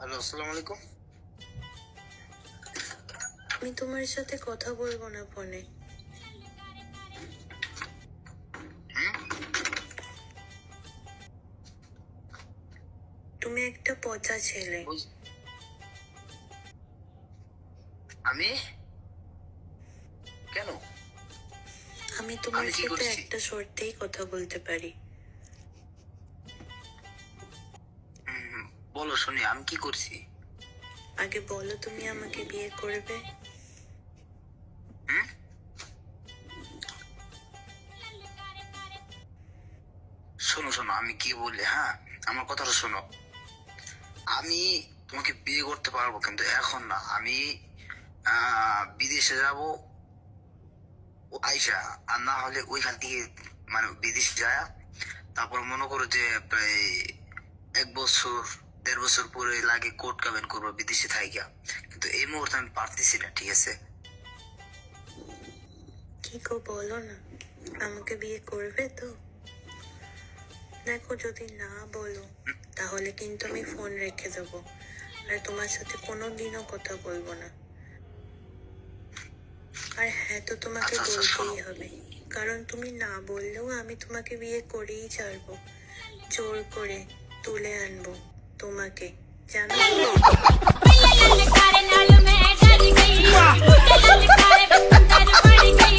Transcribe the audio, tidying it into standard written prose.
Hello, আসসালামু আলাইকুম। আমি তোমার সাথে কথা বলবো না ফোনে। তুমি একটা পচা ছেলে। আমি কেন? আমি তোমার আমি কি সাথে করেছি? একটা শর্তেই কথা বলতে পারি। বলো শুনি, আমি কি করছি? আগে বলো, তুমি আমাকে বিয়ে করবে? শোনো শোনো, আমি কি বলি, হ্যাঁ আমার কথাটা শোনো। আমি তোমাকে বিয়ে করতে পারবো, কিন্তু এখন না। আমি বিদেশে যাব আইসা, আর না হলে ওইখান থেকে মানে বিদেশে যায়, তারপর মনে করো যে প্রায় 1 বছর 1.5 বছর পরে লাগে কোর্ট কামেন্ট করবো বিদেশে থাইকা। কিন্তু এই মুহূর্তে আমি পারতেছি না, ঠিক আছে? কি গো, বলো না, আমাকে বিয়ে করবে তো? দেখো, যদি না বলো তাহলে কিন্তু আমি ফোন রেখে দেবো, আর তোমার সাথে কোনোদিনও কথা বলবো না। আর হ্যাঁ তো তোমাকে আচ্ছা, আচ্ছা, বলতেই শোনো। হবে, কারণ তুমি না বললেও আমি তোমাকে বিয়ে করেই ছাড়বো। জোর করে তুলে আনবো তোমাকে, জানো? ललकारे नाल मैं डर गई ललकारे बंदर मर गई